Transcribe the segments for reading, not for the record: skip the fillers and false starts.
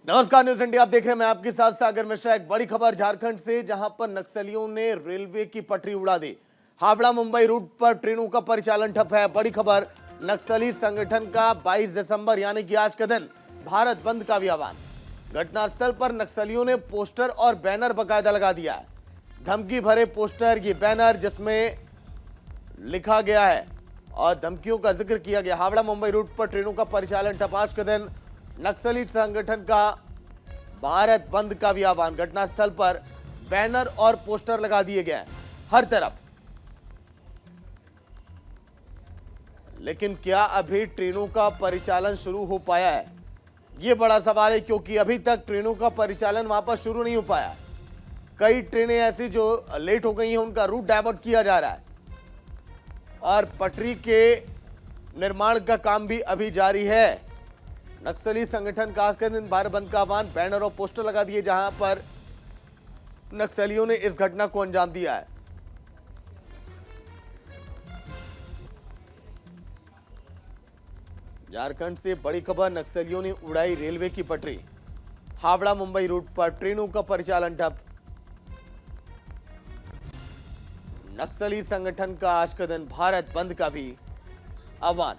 नमस्कार, news India आप देख रहे हैं। मैं आपके साथ सागर मिश्रा। एक बड़ी खबर झारखंड से, जहां पर नक्सलियों ने रेलवे की पटरी उड़ा दी। हावड़ा मुंबई रूट पर ट्रेनों का परिचालन ठप है। बड़ी खबर, नक्सली संगठन का 22 दिसंबर यानी कि आज का दिन भारत बंद का भी आह्वान। घटनास्थल पर नक्सलियों ने पोस्टर और बैनर बाकायदा लगा दिया है। धमकी भरे पोस्टर, ये बैनर जिसमें लिखा गया है और धमकियों का जिक्र किया गया। हावड़ा मुंबई रूट पर ट्रेनों का परिचालन ठप, आज का दिन नक्सली संगठन का भारत बंद का भी आह्वान। घटनास्थल पर बैनर और पोस्टर लगा दिए गए हैं हर तरफ। लेकिन क्या अभी ट्रेनों का परिचालन शुरू हो पाया है? यह बड़ा सवाल है, क्योंकि अभी तक ट्रेनों का परिचालन वहां पर शुरू नहीं हो पाया। कई ट्रेनें ऐसी जो लेट हो गई हैं, उनका रूट डाइवर्ट किया जा रहा है और पटरी के निर्माण का काम भी अभी जारी है। नक्सली संगठन का आज के दिन भारत बंद का आह्वान, बैनर और पोस्टर लगा दिए, जहां पर नक्सलियों ने इस घटना को अंजाम दिया है। झारखंड से बड़ी खबर, नक्सलियों ने उड़ाई रेलवे की पटरी। हावड़ा मुंबई रूट पर ट्रेनों का परिचालन ठप। नक्सली संगठन का आज का दिन भारत बंद का भी आह्वान।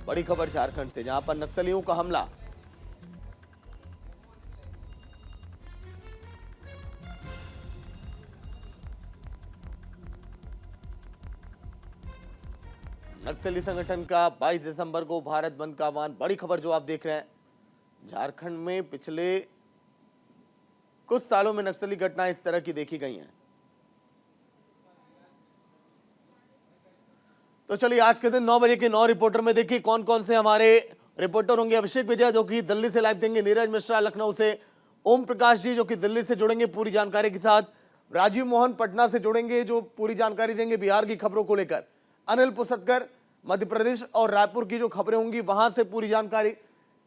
बड़ी खबर झारखंड से, जहां पर नक्सलियों का हमला। नक्सली संगठन का 22 दिसंबर को भारत बंद का आह्वान। बड़ी खबर जो आप देख रहे हैं, झारखंड में पिछले कुछ सालों में नक्सली घटनाएं इस तरह की देखी गई हैं। तो चलिए, आज के दिन 9 बजे के 9 रिपोर्टर में देखिए कौन कौन से हमारे रिपोर्टर होंगे। अभिषेक विजय जो कि दिल्ली से लाइव देंगे, नीरज मिश्रा लखनऊ से, ओम प्रकाश जी जो कि दिल्ली से जुड़ेंगे पूरी जानकारी के साथ, राजीव मोहन पटना से जुड़ेंगे जो पूरी जानकारी देंगे बिहार की खबरों को लेकर, अनिल पुसतकर मध्य प्रदेश और रायपुर की जो खबरें होंगी वहां से पूरी जानकारी,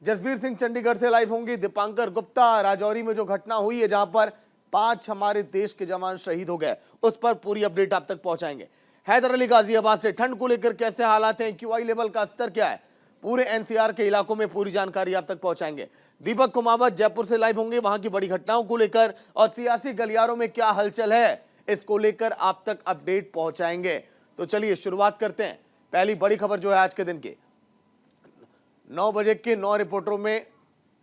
जसवीर सिंह चंडीगढ़ से लाइव होंगे, दीपांकर गुप्ता राजौरी में जो घटना हुई है जहां पर 5 हमारे देश के जवान शहीद हो गए, उस पर पूरी अपडेट आप तक पहुंचाएंगे। हैदर अली गाजियाबाद से ठंड को लेकर कैसे हालात हैं, क्यूआई लेवल का स्तर क्या है, पूरे एनसीआर के इलाकों में पूरी जानकारी आप तक पहुंचाएंगे। दीपक कुमावत जयपुर से लाइव होंगे वहां की बड़ी घटनाओं को लेकर और सियासी गलियारों में क्या हलचल है, इसको लेकर आप तक अपडेट पहुंचाएंगे। तो चलिए शुरुआत करते हैं। पहली बड़ी खबर जो है आज के दिन की 9 बजे के 9 रिपोर्टरों में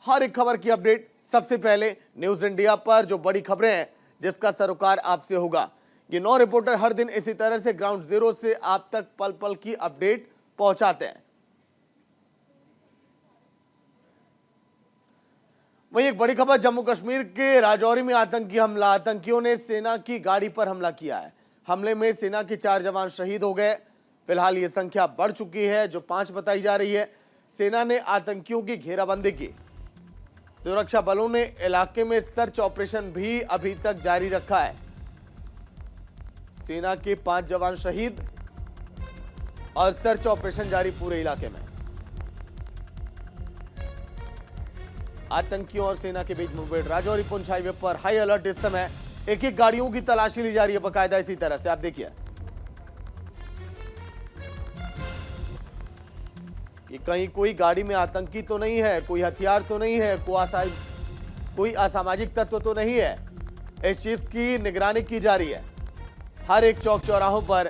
हर एक खबर की अपडेट सबसे पहले न्यूज इंडिया पर जो बड़ी खबरें हैं जिसका सरोकार आपसे होगा। ये 9 रिपोर्टर हर दिन इसी तरह से ग्राउंड जीरो से आप तक पल पल की अपडेट पहुंचाते हैं। वहीं एक बड़ी खबर, जम्मू कश्मीर के राजौरी में आतंकी हमला। आतंकियों ने सेना की गाड़ी पर हमला किया है। हमले में सेना के 4 जवान शहीद हो गए। फिलहाल ये संख्या बढ़ चुकी है जो 5 बताई जा रही है। सेना ने आतंकियों की घेराबंदी की। सुरक्षा बलों ने इलाके में सर्च ऑपरेशन भी अभी तक जारी रखा है। सेना के 5 जवान शहीद और सर्च ऑपरेशन जारी पूरे इलाके में। आतंकियों और सेना के बीच मुठभेड़। राजौरी पुंछ हाईवे पर हाई अलर्ट। इस समय एक एक गाड़ियों की तलाशी ली जा रही है बकायदा। इसी तरह से आप देखिए कि कहीं कोई गाड़ी में आतंकी तो नहीं है, कोई हथियार तो नहीं है, कोई असामाजिक तत्व तो नहीं है। इस चीज की निगरानी की जा रही है हर एक चौक चौराहों पर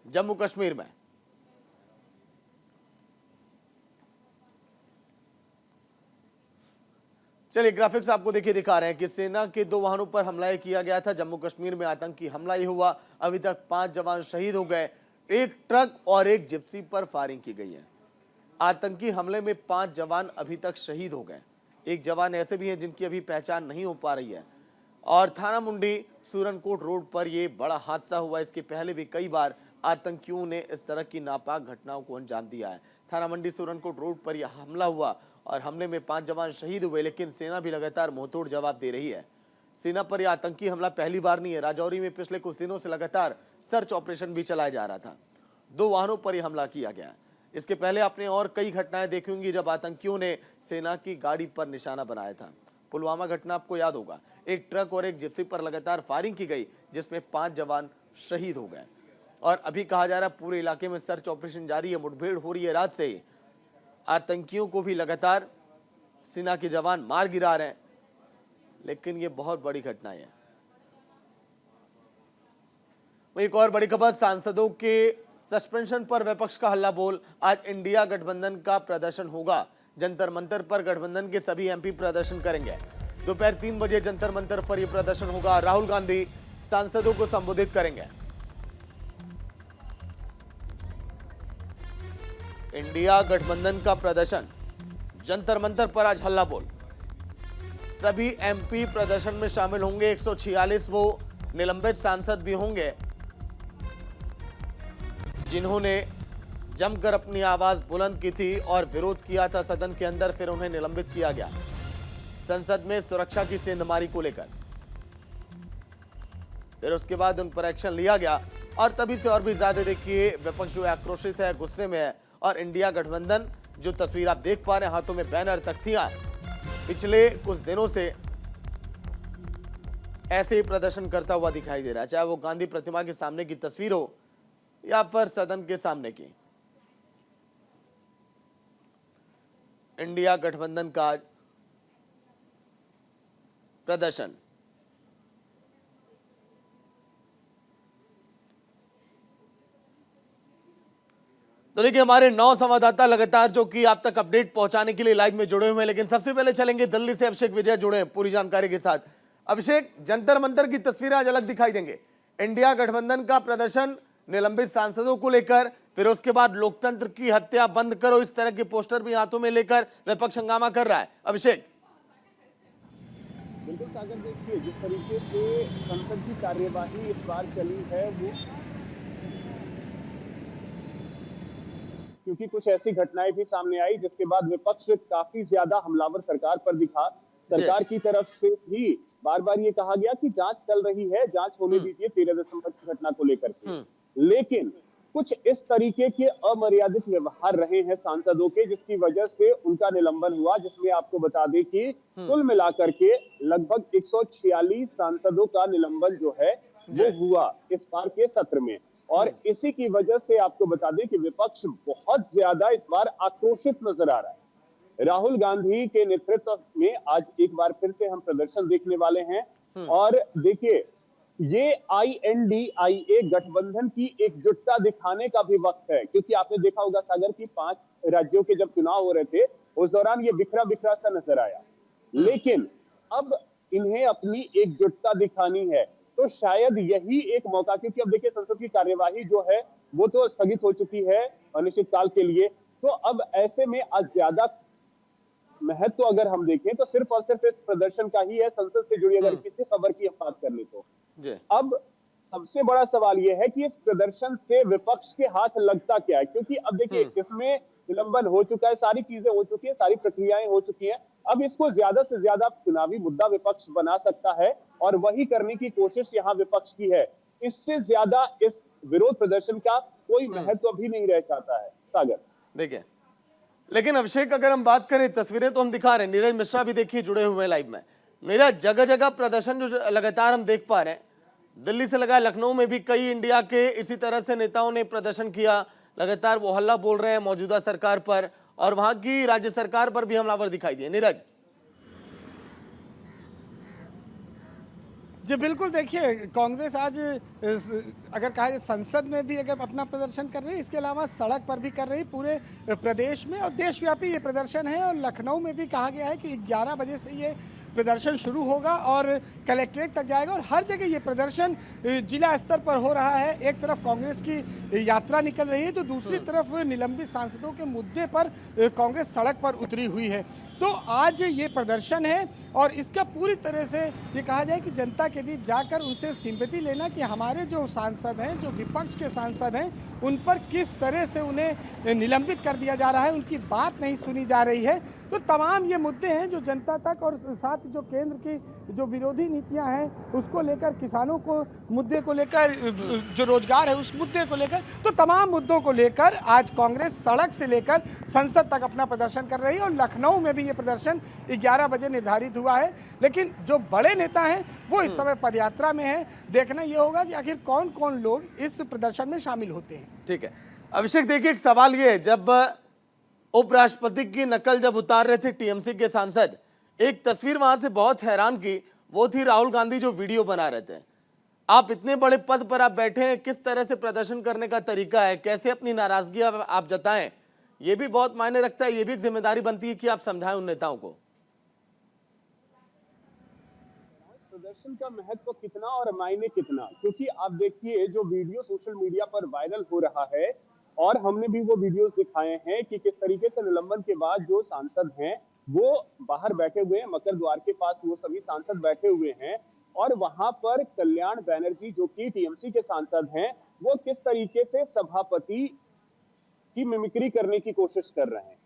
जम्मू कश्मीर में। चलिए ग्राफिक्स आपको देखिए दिखा रहे हैं कि सेना के 2 वाहनों पर हमला किया गया था। जम्मू कश्मीर में आतंकी हमला ही हुआ। अभी तक 5 जवान शहीद हो गए। एक ट्रक और एक जिप्सी पर फायरिंग की गई है। आतंकी हमले में 5 जवान अभी तक शहीद हो गए। एक जवान ऐसे भी हैं जिनकी अभी पहचान नहीं हो पा रही है। और थाना मुंडी सूरनकोट रोड पर यह बड़ा हादसा हुआ। इसके पहले भी कई बार आतंकियों ने इस तरह की नापाक घटनाओं को अंजाम दिया है। थाना मंडी सूरनकोट रोड पर यह हमला हुआ और हमले में 5 जवान शहीद हुए, लेकिन सेना भी लगातार मुंहतोड़ जवाब दे रही है। सेना पर यह आतंकी हमला पहली बार नहीं है। राजौरी में पिछले कुछ दिनों से लगातार सर्च ऑपरेशन भी चलाया जा रहा था। 2 वाहनों पर यह हमला किया गया। इसके पहले आपने और कई घटनाएं देखी होंगी जब आतंकियों ने सेना की गाड़ी पर निशाना बनाया था। पुलवामा घटना आपको याद होगा। एक ट्रक और एक जिप्सी पर लगातार फायरिंग की गई जिसमें 5 जवान शहीद हो गए। और अभी कहा जा रहा है पूरे इलाके में सर्च ऑपरेशन जारी है, मुठभेड़ हो रही है रात से ही। आतंकियों को भी लगातार सेना के जवान मार गिरा रहे हैं, लेकिन ये बहुत बड़ी घटना है। एक और बड़ी खबर, सांसदों के सस्पेंशन पर विपक्ष का हल्ला बोल। आज इंडिया गठबंधन का प्रदर्शन होगा। जंतर मंतर पर गठबंधन के सभी एमपी प्रदर्शन करेंगे। दोपहर 3 बजे जंतर मंतर पर यह प्रदर्शन होगा। राहुल गांधी सांसदों को संबोधित करेंगे। इंडिया गठबंधन का प्रदर्शन, जंतर मंतर पर आज हल्ला बोल। सभी एमपी प्रदर्शन में शामिल होंगे। 146 वो निलंबित सांसद भी होंगे जिन्होंने जमकर अपनी आवाज बुलंद की थी और विरोध किया था सदन के अंदर, फिर उन्हें निलंबित किया गया संसद में सुरक्षा की सेंधमारी को लेकर। फिर उसके बाद उन पर एक्शन लिया गया और तभी से और भी ज्यादा देखिए विपक्ष जो है आक्रोशित है, गुस्से में है। और इंडिया गठबंधन जो तस्वीर आप देख पा रहे हैं, हाथों में बैनर तख्तियां, पिछले कुछ दिनों से ऐसे ही प्रदर्शन करता हुआ दिखाई दे रहा है, चाहे वो गांधी प्रतिमा के सामने की तस्वीर हो या फिर सदन के सामने की। इंडिया गठबंधन का प्रदर्शन। तो देखिए हमारे 9 संवाददाता लगातार जो कि आप तक अपडेट पहुंचाने के लिए लाइव में जुड़े हुए हैं, लेकिन सबसे पहले चलेंगे दिल्ली से। अभिषेक विजय जुड़े हैं पूरी जानकारी के साथ। अभिषेक, जंतर मंतर की तस्वीरें आज अलग दिखाई देंगे। इंडिया गठबंधन का प्रदर्शन निलंबित सांसदों को लेकर, फिर उसके बाद लोकतंत्र की हत्या बंद करो, इस तरह के पोस्टर भी हाथों में लेकर विपक्ष हंगामा कर रहा है। अभिषेक। बिल्कुल सागर, देखिए जिस तरीके से संसद की कार्यवाही इस बार चली है वो क्योंकि कुछ ऐसी घटनाएं भी सामने आई जिसके बाद विपक्ष काफी ज्यादा हमलावर सरकार पर दिखा। सरकार की तरफ से भी बार बार ये कहा गया कि जांच चल रही है, जांच होने दीजिए 13 दिसंबर की घटना को लेकर के। लेकिन कुछ इस तरीके के अमर्यादित व्यवहार रहे हैं सांसदों के, जिसकी वजह से उनका निलंबन हुआ। जिसमें आपको बता दें कि कुल मिलाकर के लगभग 146 सांसदों का निलंबन जो है वो हुआ इस बार के सत्र में। और इसी की वजह से आपको बता दें कि विपक्ष बहुत ज्यादा इस बार आक्रोशित नजर आ रहा है। राहुल गांधी के नेतृत्व में आज एक बार फिर से हम प्रदर्शन देखने वाले हैं। और देखिए, ये INDIA गठबंधन की एकजुटता दिखाने का भी वक्त है, क्योंकि आपने देखा होगा सागर की 5 राज्यों के जब चुनाव हो रहे थे उस दौरान ये बिखरा बिखरा सा नजर आया। लेकिन अब इन्हें अपनी एकजुटता दिखानी है, तो शायद यही एक मौका, क्योंकि अब देखिए संसद की कार्यवाही जो है वो तो स्थगित हो चुकी है अनिश्चितकाल के लिए। तो अब ऐसे में आज ज्यादा महत्व अगर हम देखें तो सिर्फ और सिर्फ इस प्रदर्शन का ही है। संसद से जुड़ी अगर किसी खबर की बात कर ले तो अब सबसे बड़ा सवाल यह है कि इस प्रदर्शन से विपक्ष के हाथ लगता क्या है, क्योंकि अब देखिए इसमें विलंबन हो चुका है, सारी चीजें हो चुकी है, सारी प्रक्रियाएं हो चुकी हैं। अब इसको ज्यादा से ज्यादा चुनावी मुद्दा विपक्ष बना सकता है और वही करने की कोशिश यहां विपक्ष की है। इससे ज्यादा इस विरोध प्रदर्शन का कोई महत्व भी नहीं रह जाता है सागर। देखिए, लेकिन अभिषेक अगर हम बात करें, तस्वीरें तो हम दिखा रहे हैं, नीरज मिश्रा भी देखिए जुड़े हुए हैं लाइव में। नीरज, जगह जगह प्रदर्शन जो लगातार हम देख पा रहे हैं, दिल्ली से लगा लखनऊ में भी कई इंडिया के इसी तरह से नेताओं ने प्रदर्शन किया। लगातार वो हल्ला बोल रहे हैं मौजूदा सरकार पर और वहां की राज्य सरकार पर भी हमलावर दिखाई दिए। नीरज जी बिल्कुल, देखिए कांग्रेस आज अगर कहा जाए संसद में भी अगर अपना प्रदर्शन कर रही है, इसके अलावा सड़क पर भी कर रही, पूरे प्रदेश में और देशव्यापी ये प्रदर्शन है। और लखनऊ में भी कहा गया है कि 11 बजे से ये प्रदर्शन शुरू होगा और कलेक्ट्रेट तक जाएगा और हर जगह ये प्रदर्शन जिला स्तर पर हो रहा है। एक तरफ कांग्रेस की यात्रा निकल रही है तो दूसरी तरफ निलंबित सांसदों के मुद्दे पर कांग्रेस सड़क पर उतरी हुई है। तो आज ये प्रदर्शन है और इसका पूरी तरह से ये कहा जाए कि जनता के बीच जाकर उनसे सिंपैथी लेना कि हमारे जो सांसद हैं, जो विपक्ष के सांसद हैं, उन पर किस तरह से उन्हें निलंबित कर दिया जा रहा है, उनकी बात नहीं सुनी जा रही है। तो तमाम ये मुद्दे हैं जो जनता तक और साथ जो केंद्र की जो विरोधी नीतियां हैं उसको लेकर, किसानों को मुद्दे को लेकर, जो रोजगार है उस मुद्दे को लेकर, तो तमाम मुद्दों को लेकर आज कांग्रेस सड़क से लेकर संसद तक अपना प्रदर्शन कर रही है। और लखनऊ में भी ये ये प्रदर्शन 11 बजे निर्धारित हुआ है। लेकिन जो बड़े नेता हैं वो इस समय पदयात्रा में हैं। देखना ये होगा कि आखिर कौन कौन लोग इस प्रदर्शन में शामिल होते हैं। ठीक है अभिषेक, देखिए एक सवाल ये है, जब उपराष्ट्रपति की नकल जब उतार रहे थे टीएमसी के सांसद, एक तस्वीर वहां से बहुत हैरान की, वो थी राहुल गांधी जो वीडियो बना रहे थे। आप इतने बड़े पद पर आप बैठे हैं, किस तरह से प्रदर्शन करने का तरीका है, कैसे अपनी नाराजगी आप जताएं, ये भी बहुत मायने रखता है। ये भी एक जिम्मेदारी बनती है कि आप समझाएं उन नेताओं को। प्रदर्शन का महत्व कितना और मायने कितना, क्योंकि आप देखिए जो वीडियो सोशल मीडिया पर वायरल हो रहा है और हमने भी वो वीडियोस दिखाए हैं कि किस तरीके से निलंबन के बाद जो सांसद हैं वो बाहर बैठे हुए हैं, मकर द्वार के पास वो सभी सांसद बैठे हुए हैं और वहां पर कल्याण बैनर्जी जो कि टीएमसी के सांसद हैं वो किस तरीके से सभापति की मिमिक्री करने की कोशिश कर रहे हैं।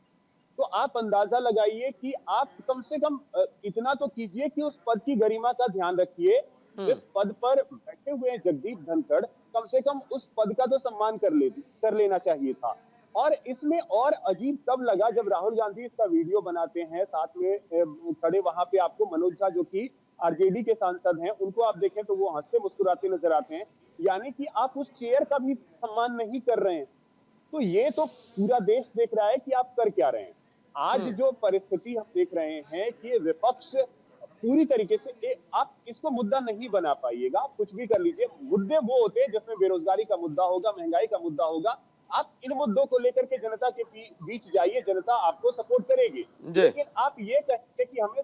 तो आप अंदाजा लगाइए कि आप कम से कम इतना तो कीजिए कि उस पद की गरिमा का ध्यान रखिए। जिस पद पर बैठे हुए हैं जगदीप धनखड़, कम से कम उस पद का तो सम्मान कर लेना चाहिए था। और इसमें और अजीब तब लगा जब राहुल गांधी इसका वीडियो बनाते हैं, साथ में खड़े वहां पे आपको मनोज झा जो कि आरजेडी के सांसद हैं, उनको आप देखें तो वो हंसते मुस्कुराते नजर आते हैं, यानी कि आप उस चेयर का भी सम्मान नहीं कर रहे हैं। तो ये तो पूरा देश देख रहा है कि आप कर क्या रहे हैं। आज जो परिस्थिति हम देख रहे हैं कि विपक्ष पूरी तरीके से आप इसको मुद्दा नहीं बना पाइएगा, आप कुछ भी कर लीजिए। मुद्दे वो होते हैं जिसमें बेरोजगारी का मुद्दा होगा, महंगाई का मुद्दा होगा। आप इन मुद्दों को लेकर के जनता के बीच जाइए, जनता आपको सपोर्ट करेगी। लेकिन आप ये कहेंगे कि हमें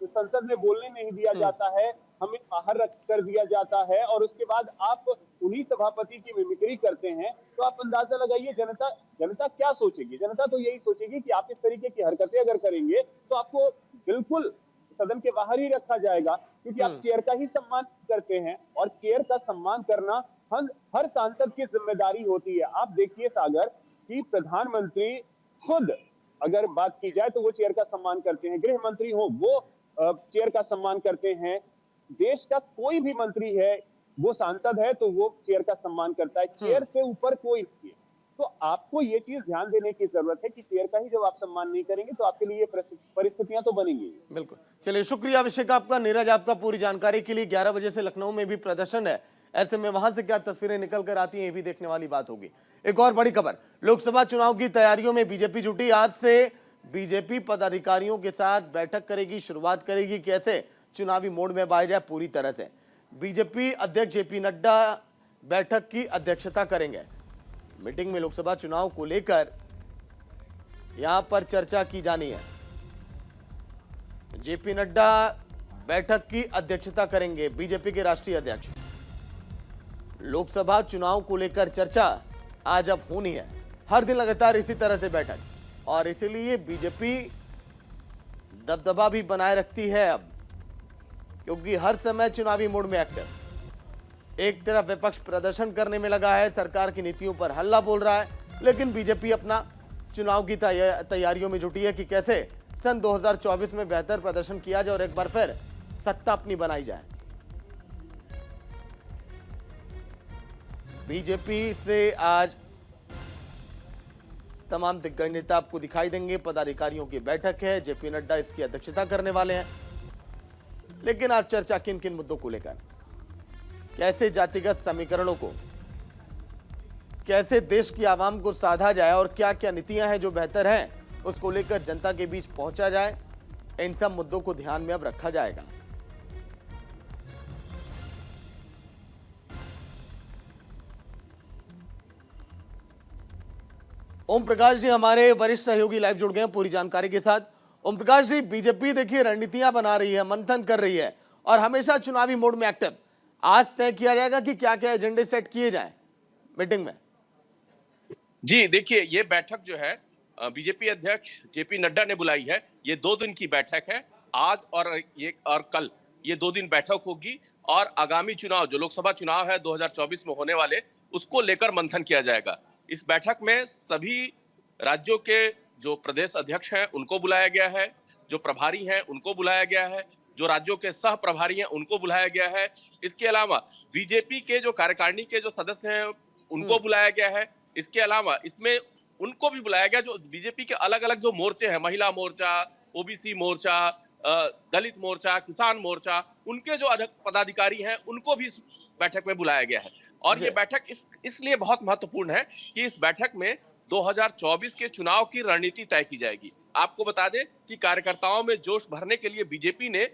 संसद में बोलने नहीं दिया जाता है, हमें बाहर रख कर दिया जाता है और उसके बाद आप उन्हीं सभापति की मिमिक्री करते हैं, तो आप अंदाजा लगाइए जनता क्या सोचेगी। जनता तो यही सोचेगी कि आप इस तरीके की हरकतें अगर करेंगे तो आपको बिल्कुल सदन के बाहर ही रखा जाएगा, क्योंकि आप चेयर का ही सम्मान करते हैं और चेयर का सम्मान करना हर सांसद की जिम्मेदारी होती है। आप देखिए सागर कि प्रधानमंत्री खुद अगर बात की जाए तो वो चेयर का सम्मान करते हैं, गृह मंत्री हो वो चेयर का सम्मान करते हैं, देश का कोई भी मंत्री है वो सांसद है तो वो चेयर का सम्मान करता है। चेयर से ऊपर कोई नहीं है। तो आपको ये चीज ध्यान देने की जरूरत है कि चेयर का ही जब आप सम्मान नहीं करेंगे तो आपके लिए परिस्थितियां तो बनेंगी। बिल्कुल, चलिए शुक्रिया अभिषेक आपका। नीरज आपका पूरी जानकारी के लिए। 11 बजे से लखनऊ में भी प्रदर्शन है, ऐसे में वहां से क्या तस्वीरें निकल कर आती हैं ये भी देखने वाली बात होगी। एक और बड़ी खबर, लोकसभा चुनाव की तैयारियों में बीजेपी जुटी। आज से बीजेपी पदाधिकारियों के साथ बैठक करेगी, शुरुआत करेगी कैसे चुनावी मोड में आया जाए पूरी तरह से। बीजेपी अध्यक्ष जेपी नड्डा बैठक की अध्यक्षता करेंगे। मीटिंग में लोकसभा चुनाव को लेकर यहां पर चर्चा की जानी है। जेपी नड्डा बैठक की अध्यक्षता करेंगे, बीजेपी के राष्ट्रीय अध्यक्ष। लोकसभा चुनाव को लेकर चर्चा आज अब होनी है, हर दिन लगातार इसी तरह से बैठक, और इसीलिए बीजेपी दबदबा भी बनाए रखती है अब, क्योंकि हर समय चुनावी मोड में एक्टिव। एक तरफ विपक्ष प्रदर्शन करने में लगा है, सरकार की नीतियों पर हल्ला बोल रहा है, लेकिन बीजेपी अपना चुनाव की तैयारियों में जुटी है कि कैसे सन 2024 में बेहतर प्रदर्शन किया जाए और एक बार फिर सत्ता अपनी बनाई जाए। बीजेपी से आज तमाम दिग्गज नेता आपको दिखाई देंगे। पदाधिकारियों की बैठक है, जेपी नड्डा इसकी अध्यक्षता करने वाले हैं। लेकिन आज चर्चा किन किन मुद्दों को लेकर, कैसे जातिगत समीकरणों को, कैसे देश की आवाम को साधा जाए और क्या क्या नीतियां हैं जो बेहतर हैं उसको लेकर जनता के बीच पहुंचा जाए, इन सब मुद्दों को ध्यान में अब रखा जाएगा। ओम प्रकाश जी हमारे वरिष्ठ सहयोगी लाइव जुड़ गए हैं पूरी जानकारी के साथ। ओम प्रकाश जी, बीजेपी देखिए रणनीतियां बना रही है, मंथन कर रही है और हमेशा चुनावी मोड में एक्टिव। आज तय किया जाएगा कि क्या क्या एजेंडे सेट किए जाएं मीटिंग में। जी देखिए, ये बैठक जो है बीजेपी अध्यक्ष जेपी नड्डा ने बुलाई है। ये 2 दिन की बैठक है, आज और कल ये 2 दिन बैठक होगी और आगामी चुनाव जो लोकसभा चुनाव है 2024 में होने वाले, उसको लेकर मंथन किया जाएगा। इस बैठक में सभी राज्यों के जो प्रदेश अध्यक्ष हैं उनको बुलाया गया है, जो प्रभारी हैं उनको बुलाया गया है, जो राज्यों के सह प्रभारी हैं उनको बुलाया गया है। इसके अलावा बीजेपी के जो कार्यकारिणी के जो सदस्य हैं उनको बुलाया गया है। इसके अलावा इसमें उनको भी बुलाया गया जो बीजेपी के अलग अलग जो मोर्चे हैं, महिला मोर्चा, ओबीसी मोर्चा, दलित मोर्चा, किसान मोर्चा, उनके जो पदाधिकारी हैं उनको भी इस बैठक में बुलाया गया है। और ये बैठक इसलिए बहुत महत्वपूर्ण है कि इस बैठक में 2024 के चुनाव की रणनीति तय की जाएगी। आपको बता दें कि कार्यकर्ताओं में जोश भरने के लिए बीजेपी ने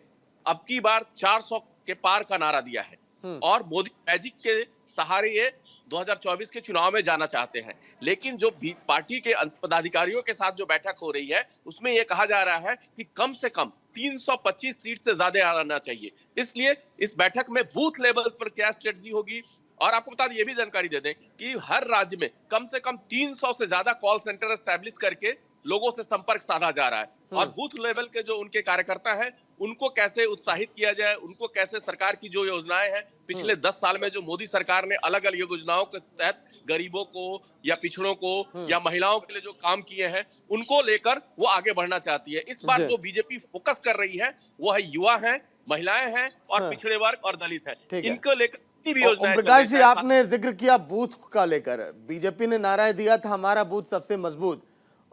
अब की बार 400 के पार का नारा दिया है और मोदी मैजिक के सहारे ये 2024 के चुनाव में जाना चाहते हैं। लेकिन जो पार्टी के पदाधिकारियों के साथ जो बैठक हो रही है उसमें यह कहा जा रहा है कि कम से कम 325 सीट से ज्यादा आना चाहिए। इसलिए इस बैठक में बूथ लेवल पर क्या स्ट्रेटजी होगी, और आपको बता दें, ये भी जानकारी दे दें कि हर राज्य में कम से कम 300 से ज्यादा कॉल सेंटर एस्टैब्लिश करके लोगों से संपर्क साधा जा रहा है। और बूथ लेवल के जो उनके कार्यकर्ता हैं उनको कैसे उत्साहित किया जाए, उनको कैसे सरकार की जो योजनाएं हैं पिछले 10 साल में जो मोदी सरकार ने अलग अलग योजनाओं के तहत गरीबों को या पिछड़ों को या महिलाओं के लिए जो काम किए हैं उनको लेकर वो आगे बढ़ना चाहती है। इस बार जो बीजेपी फोकस कर रही है वो है युवा है, महिलाएं हैं और पिछड़े वर्ग और दलित है। इनको लेकर प्रकाश जी, आपने जिक्र किया बूथ का लेकर, बीजेपी ने नारा दिया था हमारा बूथ सबसे मजबूत,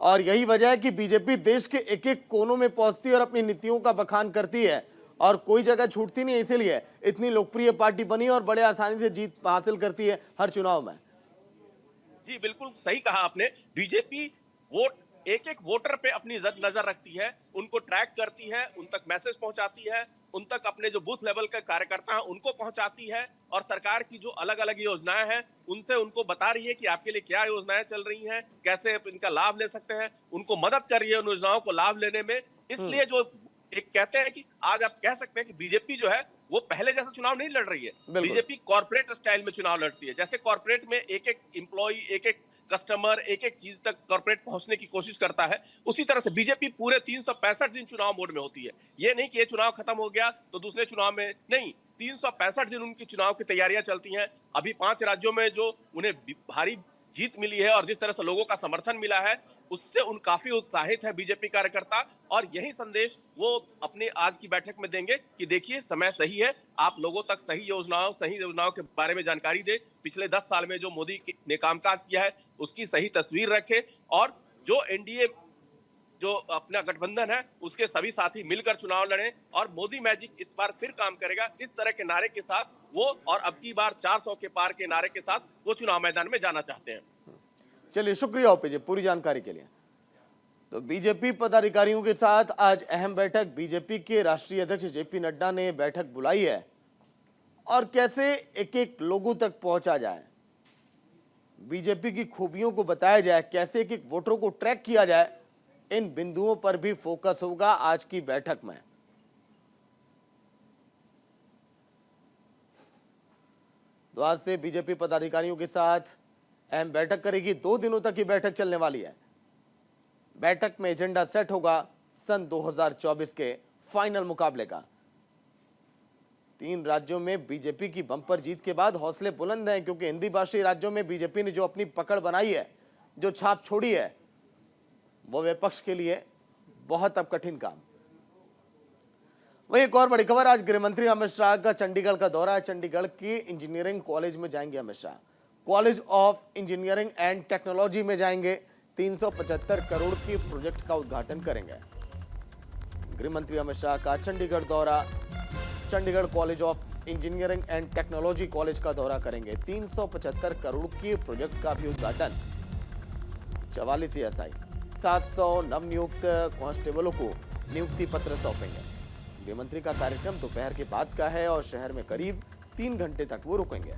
और यही वजह है कि बीजेपी देश के एक एक कोनों में पहुंचती है और अपनी नीतियों का बखान करती है और कोई जगह छूटती नहीं, इसीलिए इतनी लोकप्रिय पार्टी बनी और बड़े आसानी से जीत हासिल करती है हर चुनाव में। जी बिल्कुल सही कहा आपने। बीजेपी वोट एक एक वोटर पे अपनी नजर रखती है, उनको ट्रैक करती है, उन तक मैसेज पहुंचाती है, उन तक अपने जो बूथ लेवल के कार्यकर्ता हैं उनको पहुंचाती है और सरकार की जो अलग अलग योजनाएं हैं उनसे उनको बता रही है कि आपके लिए क्या योजनाएं चल रही हैं, कैसे आप इनका लाभ ले सकते हैं, उनको मदद कर रही है उन योजनाओं को लाभ लेने में। इसलिए जो एक कहते हैं कि आज आप कह सकते हैं कि बीजेपी जो है वो पहले जैसा चुनाव नहीं लड़ रही है। बीजेपी कॉर्पोरेट स्टाइल में चुनाव लड़ती है। जैसे कॉर्पोरेट में एक एक एम्प्लॉय, एक एक कस्टमर, एक एक चीज तक कॉर्पोरेट पहुंचने की कोशिश करता है, उसी तरह से बीजेपी पूरे 365 दिन चुनाव मोड में होती है। ये नहीं कि ये चुनाव खत्म हो गया तो दूसरे चुनाव में नहीं, 365 दिन उनकी चुनाव की तैयारियां चलती हैं। अभी 5 राज्यों में जो उन्हें भारी जीत मिली है और जिस तरह से लोगों का समर्थन मिला है उससे उन काफी उत्साहित है बीजेपी कार्यकर्ता, और यही संदेश वो अपने आज की बैठक में देंगे कि देखिए समय सही है, आप लोगों तक सही योजनाओं के बारे में जानकारी दे, पिछले 10 साल में जो मोदी ने कामकाज किया है उसकी सही तस्वीर रखे, और जो एनडीए जो अपना गठबंधन है उसके सभी साथी मिलकर चुनाव लड़ें और मोदी मैजिक इस बार फिर काम करेगा। इस तरह के नारे के साथ वो, और अब की बार 400 के पार के नारे के साथ वो चुनाव मैदान में जाना चाहते हैं। चलिए, शुक्रिया ओपी जी पूरी जानकारी के लिए। तो बीजेपी पदाधिकारियों के साथ आज अहम बैठक, बीजेपी के राष्ट्रीय अध्यक्ष जेपी नड्डा ने बैठक बुलाई है और कैसे एक एक लोगों तक पहुंचा जाए, बीजेपी की खूबियों को बताया जाए, कैसे एक एक वोटरों को ट्रैक किया जाए, इन बिंदुओं पर भी फोकस होगा आज की बैठक में। तो आज से बीजेपी पदाधिकारियों के साथ अहम बैठक करेगी। 2 दिनों तक ये बैठक चलने वाली है। बैठक में एजेंडा सेट होगा सन 2024 के फाइनल मुकाबले का। 3 राज्यों में बीजेपी की बंपर जीत के बाद हौसले बुलंद हैं, क्योंकि हिंदी भाषी राज्यों में बीजेपी ने जो अपनी पकड़ बनाई है, जो छाप छोड़ी है, वो विपक्ष के लिए बहुत अब कठिन काम। वहीं एक और बड़ी खबर, आज गृह मंत्री अमित शाह का चंडीगढ़ का दौरा है। चंडीगढ़ के इंजीनियरिंग कॉलेज में जाएंगे Amit Shah, college of engineering and technology में जाएंगे, 375 करोड़ के प्रोजेक्ट का उद्घाटन करेंगे। गृह मंत्री अमित शाह का चंडीगढ़ दौरा, Chandigarh college of engineering and technology college का दौरा करेंगे, 375 करोड़ के प्रोजेक्ट का भी उद्घाटन। 44 एएसआई, 700 नवनियुक्त कांस्टेबलों को नियुक्ति पत्र सौंपेंगे। गृहमंत्री का कार्यक्रम दोपहर के बाद का है और शहर में करीब 3 घंटे तक वो रुकेंगे।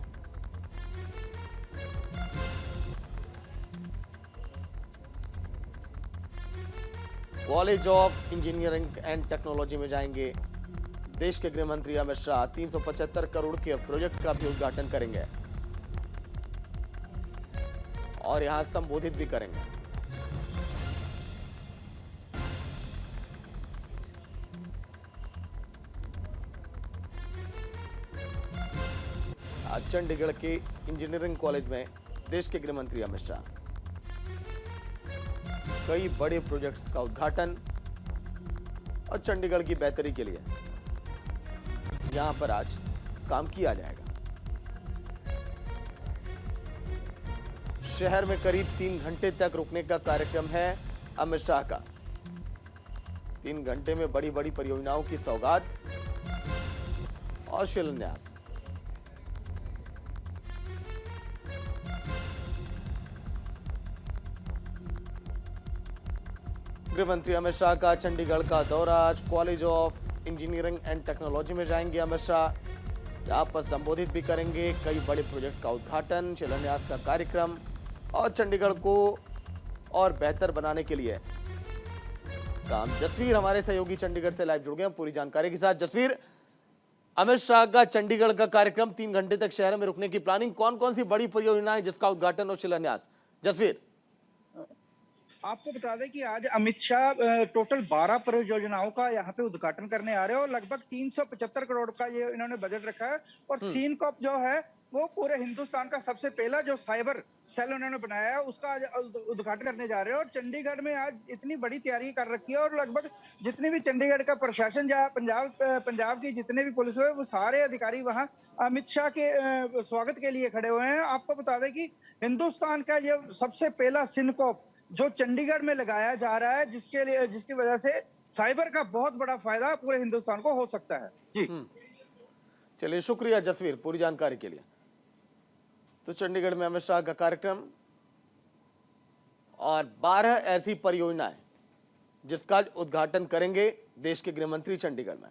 College of engineering and technology में जाएंगे देश के गृह मंत्री अमित शाह, 375 करोड़ के प्रोजेक्ट का भी उद्घाटन करेंगे और यहां संबोधित भी करेंगे। आज चंडीगढ़ के इंजीनियरिंग कॉलेज में देश के गृह मंत्री अमित शाह, कई बड़े प्रोजेक्ट्स का उद्घाटन और चंडीगढ़ की बेहतरी के लिए यहां पर आज काम किया जाएगा। शहर में करीब 3 घंटे तक रुकने का कार्यक्रम है अमित शाह का। 3 घंटे में बड़ी बड़ी परियोजनाओं की सौगात और शिलान्यास। गृह मंत्री अमित शाह का चंडीगढ़ का दौरा। आज college of engineering and technology में जाएंगे अमित शाह, जहां पर संबोधित भी करेंगे। कई बड़े प्रोजेक्ट का उद्घाटन, शिलान्यास का कार्यक्रम और चंडीगढ़ को और बेहतर बनाने के लिए काम। जसवीर हमारे सहयोगी चंडीगढ़ से लाइव जुड़ गए हैं पूरी जानकारी के साथ। जसवीर, अमित शाह का चंडीगढ़ का कार्यक्रम, 3 घंटे तक शहर में रुकने की प्लानिंग, कौन कौन सी बड़ी परियोजनाएं जिसका उद्घाटन और शिलान्यास? जसवीर, आपको बता दें कि आज अमित शाह टोटल 12 परियोजनाओं का यहाँ पे उद्घाटन करने आ रहे हैं और लगभग 375 करोड़ का ये इन्होंने बजट रखा है। और सीनकॉप जो है वो पूरे हिंदुस्तान का सबसे पहला जो साइबर सेल उन्होंने बनाया है उसका आज उद्घाटन करने जा रहे हैं। और चंडीगढ़ में आज इतनी बड़ी तैयारी कर रखी है और लगभग जितने भी चंडीगढ़ का प्रशासन या पंजाब की जितने भी पुलिस हुए वो सारे अधिकारी वहाँ अमित शाह के स्वागत के लिए खड़े हुए हैं। आपको बता दें कि हिंदुस्तान का ये सबसे पहला सिनकॉप जो चंडीगढ़ में लगाया जा रहा है, जिसकी वजह से साइबर का बहुत बड़ा फायदा पूरे हिंदुस्तान को हो सकता है। जी चलिए, शुक्रिया जसवीर पूरी जानकारी के लिए। तो चंडीगढ़ में अमित शाह का कार्यक्रम और 12 ऐसी परियोजनाएं जिसका उद्घाटन करेंगे देश के गृह मंत्री चंडीगढ़ में।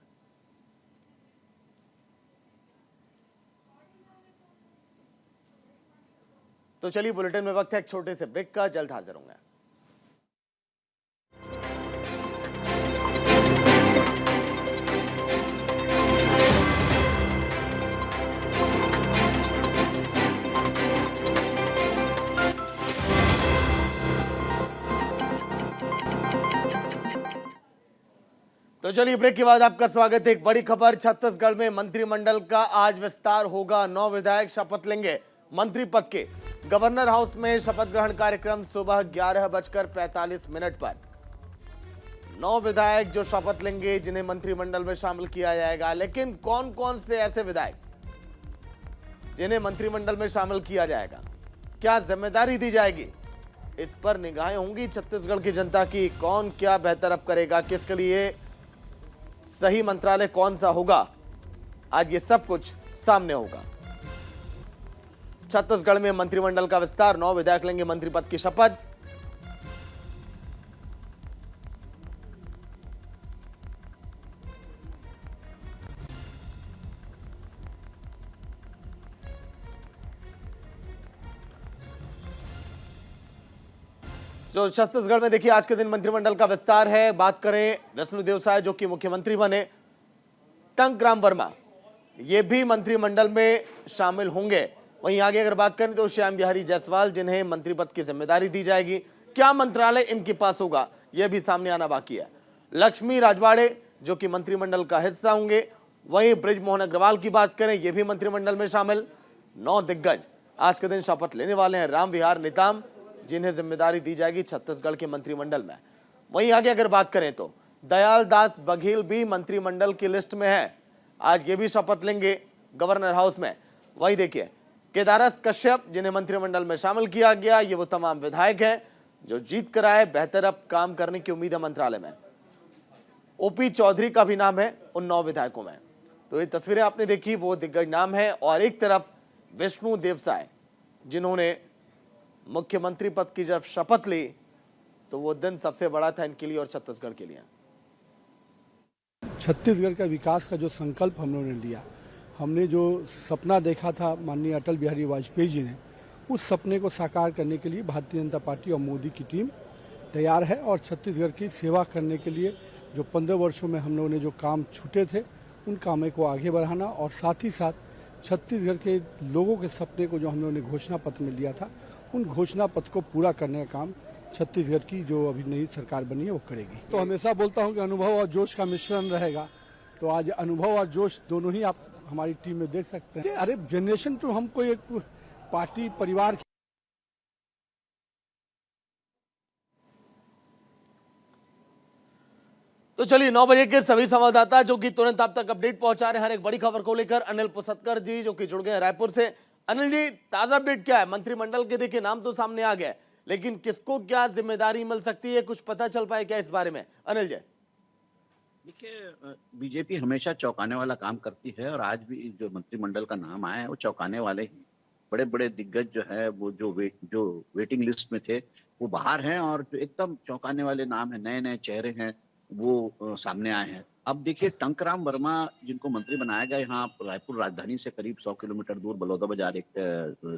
तो चलिए, बुलेटिन में वक्त है एक छोटे से ब्रेक का, जल्द हाजिर होंगे। तो चलिए, ब्रेक के बाद आपका स्वागत है। एक बड़ी खबर, छत्तीसगढ़ में मंत्रिमंडल का आज विस्तार होगा। 9 विधायक शपथ लेंगे मंत्री पद के। गवर्नर हाउस में शपथ ग्रहण कार्यक्रम सुबह 11:45 पर। 9 विधायक जो शपथ लेंगे, जिन्हें मंत्रिमंडल में शामिल किया जाएगा। लेकिन कौन कौन से ऐसे विधायक जिन्हें मंत्रिमंडल में शामिल किया जाएगा, क्या जिम्मेदारी दी जाएगी, इस पर निगाहें होंगी छत्तीसगढ़ की जनता की। कौन क्या बेहतर अब करेगा, किसके लिए सही मंत्रालय कौन सा होगा, आज ये सब कुछ सामने होगा। छत्तीसगढ़ में मंत्रिमंडल का विस्तार, 9 विधायक लेंगे मंत्री पद की शपथ। जो छत्तीसगढ़ में देखिए आज के दिन मंत्रिमंडल का विस्तार है। बात करें विष्णुदेव साय जो कि मुख्यमंत्री बने, टंकराम वर्मा ये भी मंत्रिमंडल में शामिल होंगे। वहीं आगे अगर बात करें तो श्याम बिहारी जायसवाल, जिन्हें मंत्री पद की जिम्मेदारी दी जाएगी। क्या मंत्रालय इनके पास होगा, यह भी सामने आना बाकी है। लक्ष्मी राजवाड़े जो कि मंत्रिमंडल का हिस्सा होंगे। वहीं बृजमोहन अग्रवाल की बात करें, यह भी मंत्रिमंडल में शामिल। 9 दिग्गज आज के दिन शपथ लेने वाले हैं। रामविहार नेताम, जिन्हें जिम्मेदारी दी जाएगी छत्तीसगढ़ के मंत्रिमंडल में। वहीं आगे अगर बात करें तो दयाल दास बघेल भी मंत्रिमंडल की लिस्ट में है। आज ये भी शपथ लेंगे गवर्नर हाउस में। वही देखिए केदारस कश्यप, जिन्हें मंत्रिमंडल में शामिल किया गया। ये वो तमाम विधायक हैं जो जीत कर आए, बेहतर अब काम करने की उम्मीद है मंत्रालय में। ओपी चौधरी का भी नाम है उन 9 विधायकों में। तो ये तस्वीरें आपने देखी, वो दिग्गज नाम है। और एक तरफ विष्णुदेव साय, जिन्होंने मुख्यमंत्री पद की जब शपथ ली तो वो दिन सबसे बड़ा था इनके लिए और छत्तीसगढ़ के लिए। छत्तीसगढ़ का विकास का जो संकल्प हम लोगों ने लिया, हमने जो सपना देखा था माननीय अटल बिहारी वाजपेयी जी ने, उस सपने को साकार करने के लिए भारतीय जनता पार्टी और मोदी की टीम तैयार है। और छत्तीसगढ़ की सेवा करने के लिए जो 15 वर्षों में हम लोगों ने जो काम छूटे थे, उन कामों को आगे बढ़ाना और साथ ही साथ छत्तीसगढ़ के लोगों के सपने को जो हम लोगों ने घोषणा पत्र में लिया था, उन घोषणा पत्र को पूरा करने का काम छत्तीसगढ़ की जो अभी नई सरकार बनी है वो करेगी। तो हमेशा बोलता हूं कि अनुभव और जोश का मिश्रण रहेगा। तो आज अनुभव और जोश दोनों ही आप हमारी टीम में देख सकते हैं। अरे जनरेशन तो हमको एक पार्टी परिवार तो चलिए 9 बजे के सभी संवाददाता जो कि तुरंत आप तक अपडेट पहुंचा रहे हैं हर एक बड़ी खबर को लेकर। अनिल पुसतकर जी जो कि जुड़ गए हैं रायपुर से। अनिल जी, ताजा अपडेट क्या है? मंत्रिमंडल के देखिए नाम तो सामने आ गया, लेकिन किसको क्या जिम्मेदारी मिल सकती है, कुछ पता चल पाए क्या इस बारे में? अनिल जी। देखिए, बीजेपी हमेशा चौंकाने वाला काम करती है और आज भी जो मंत्रिमंडल का नाम आया है वो चौंकाने वाले ही। बड़े बड़े दिग्गज जो है वो जो वेटिंग लिस्ट में थे वो बाहर हैं और जो एकदम चौंकाने वाले नाम है, नए नए चेहरे हैं, वो सामने आए हैं। अब देखिए, टंकराम वर्मा जिनको मंत्री बनाया गया, यहाँ रायपुर राजधानी से करीब 100 किलोमीटर दूर बलौदाबाजार एक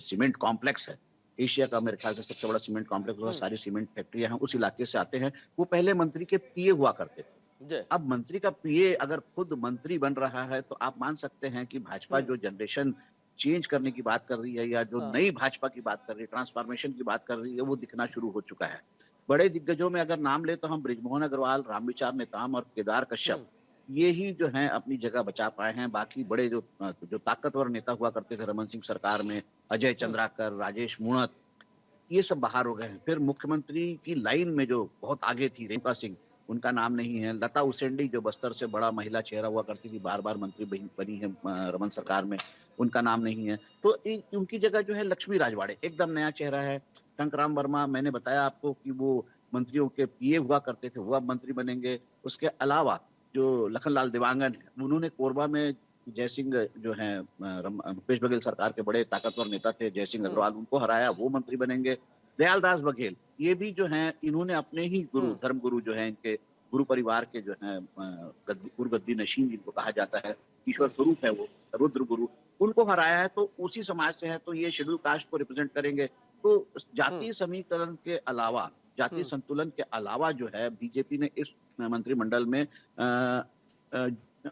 सीमेंट कॉम्प्लेक्स है। एशिया का मेरे ख्याल से सबसे बड़ा सीमेंट कॉम्प्लेक्स होगा, सारी सीमेंट फैक्ट्रियां हैं, उस इलाके से आते हैं। वो पहले मंत्री के पीए हुआ करते थे। जी। अब मंत्री का पीए अगर खुद मंत्री बन रहा है तो आप मान सकते हैं कि भाजपा जो जनरेशन चेंज करने की बात कर रही है या जो हाँ। नई भाजपा की बात कर रही है, ट्रांसफॉर्मेशन की बात कर रही है, वो दिखना शुरू हो चुका है। बड़े दिग्गजों में अगर नाम ले तो हम बृजमोहन अग्रवाल, रामविचार नेताम और केदार कश्यप, ये ही जो हैं अपनी जगह बचा पाए हैं। बाकी बड़े जो ताकतवर नेता हुआ करते थे रमन सिंह सरकार में, अजय चंद्राकर, राजेश मूणत, ये सब बाहर हो गए हैं। फिर मुख्यमंत्री की लाइन में जो बहुत आगे थी, रेणुका सिंह, उनका नाम नहीं है। लता उसेंडी जो बस्तर से बड़ा महिला चेहरा हुआ करती थी, बार-बार मंत्री बनी है रमन सरकार में, उनका नाम नहीं है। तो उनकी जगह जो है लक्ष्मी राजवाड़े, एकदम नया चेहरा है। टंकराम वर्मा, मैंने बताया आपको कि वो मंत्रियों के पीए हुआ करते थे, वो अब मंत्री बनेंगे। उसके अलावा जो लखनलाल देवांगन है, उन्होंने कोरबा में जयसिंह जो है भूपेश बघेल सरकार के बड़े ताकतवर नेता थे, जयसिंह अग्रवाल, उनको हराया, वो मंत्री बनेंगे। दयालदास बघेल, ये भी जो हैं इन्होंने अपने ही गुरु, धर्म गुरु जो हैं इनके गुरु परिवार के जो हैं गुरुगद्दी नशीन जिनको कहा जाता है, ईश्वर स्वरूप है वो, रुद्र गुरु, उनको हराया है। तो उसी समाज से है, तो ये शेड्यूल कास्ट को रिप्रेजेंट करेंगे। तो जातीय समीकरण के अलावा, जातीय संतुलन के अलावा जो है बीजेपी ने इस मंत्रिमंडल में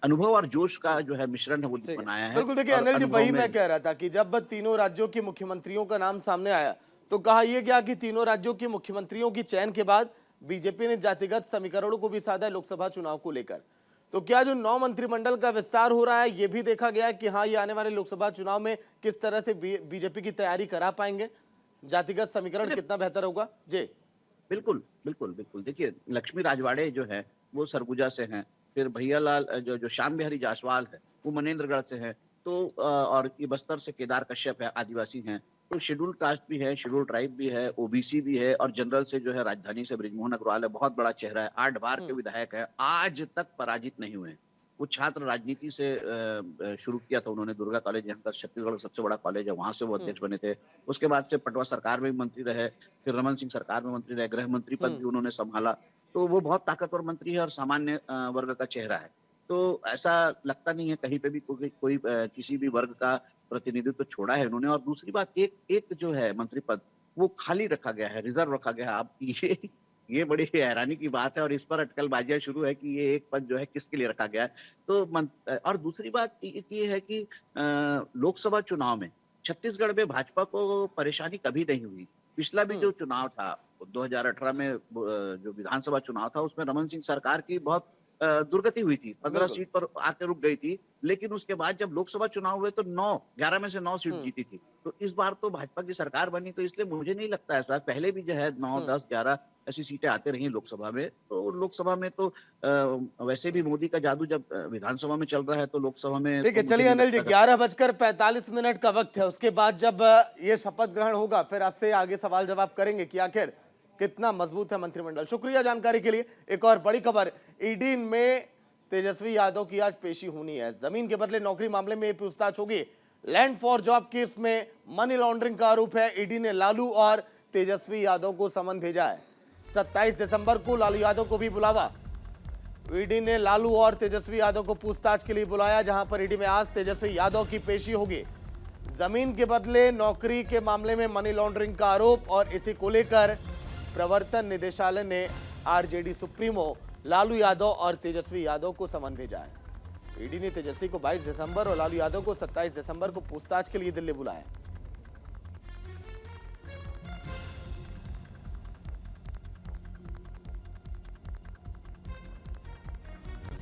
अनुभव और जोश का जो है मिश्रण है वो बनाया है। बिल्कुल, देखिए अनिल जी, वही मैं कह रहा था कि जब तीनों राज्यों के मुख्यमंत्रियों का नाम सामने आया तो कहा यह गया कि तीनों राज्यों के मुख्यमंत्रियों की चयन के बाद बीजेपी ने जातिगत समीकरणों को भी साधा लोकसभा चुनाव को लेकर। तो क्या जो 9 मंत्रिमंडल का विस्तार हो रहा है, ये भी देखा गया है कि हाँ, ये आने वाले लोकसभा चुनाव में किस तरह से बीजेपी की तैयारी करा पाएंगे, जातिगत समीकरण कितना बेहतर होगा? जी बिल्कुल बिल्कुल बिल्कुल। देखिए, लक्ष्मी राजवाड़े जो है वो सरगुजा से हैं, फिर भैयालाल जो श्याम बिहारी जायसवाल है वो मनेन्द्रगढ़ से है, तो और ये बस्तर से केदार कश्यप है, आदिवासी हैं। तो शेड्यूल कास्ट भी है, शेड्यूल ट्राइब भी है, ओबीसी भी है, और जनरल से जो है राजधानी से बृजमोहन अग्रवाल है, बहुत बड़ा चेहरा है, 8 बार के विधायक है, आज तक पराजित नहीं हुए। वो छात्र राजनीति से शुरू किया था उन्होंने, दुर्गा कॉलेज यहाँ का छत्तीसगढ़ का सबसे बड़ा कॉलेज है, वहां से वो अध्यक्ष बने थे। उसके बाद से पटवा सरकार में भी मंत्री रहे, फिर रमन सिंह सरकार में मंत्री रहे, गृह मंत्री पद भी उन्होंने संभाला। तो वो बहुत ताकतवर मंत्री है और सामान्य वर्ग का चेहरा है। तो ऐसा लगता नहीं है कहीं पे भी कोई किसी भी वर्ग का प्रतिनिधित्व छोड़ा है उन्होंने। और दूसरी बात, एक जो है मंत्री पद वो खाली रखा गया है, रिजर्व रखा गया है। अब ये बड़ी हैरानी की बात है और इस पर अटकलबाजियां शुरू है कि ये एक पद जो है किसके लिए रखा गया है। तो और दूसरी बात ये है कि लोकसभा चुनाव में छत्तीसगढ़ में भाजपा को परेशानी कभी नहीं हुई। पिछला भी जो चुनाव था 2018 में, जो विधानसभा चुनाव था, उसमें रमन सिंह सरकार की बहुत दुर्गति हुई थी, 15 सीट पर आके रुक गई थी। लेकिन उसके बाद जब लोकसभा चुनाव हुए तो 11 में से 9 सीट जीती थी। तो इस बार तो भाजपा की सरकार बनी, तो इसलिए मुझे नहीं लगता ऐसा। पहले भी जो है 9, 10, 11 ऐसी सीटें आते रही लोकसभा में। तो लोकसभा में तो वैसे भी मोदी का जादू जब विधानसभा में चल रहा है तो लोकसभा में। ठीक है, चलिए अनिल जी, 11:45 का वक्त है। उसके बाद जब ये शपथ ग्रहण होगा फिर आपसे आगे सवाल जवाब करेंगे कि आखिर कितना मजबूत है मंत्रिमंडल। शुक्रिया जानकारी के लिए। एक और बड़ी खबर, ईडी में तेजस्वी यादव की आज पेशी होनी है। जमीन के बदले नौकरी मामले में पूछताछ होगी। लैंड फॉर जॉब केस में मनी लॉन्ड्रिंग का आरोप है। ईडी ने लालू और तेजस्वी यादव को समन भेजा है। 27 दिसंबर को लालू यादव को भी बुलावा। ईडी ने लालू और तेजस्वी यादव को पूछताछ के लिए बुलाया, जहां पर ईडी में आज तेजस्वी यादव की पेशी होगी। जमीन के बदले नौकरी के मामले में मनी लॉन्ड्रिंग का आरोप, और इसी को लेकर प्रवर्तन निदेशालय ने आरजेडी सुप्रीमो लालू यादव और तेजस्वी यादव को समन भेजा है। ईडी ने तेजस्वी को 22 दिसंबर और लालू यादव को 27 दिसंबर को पूछताछ के लिए दिल्ली बुलाया।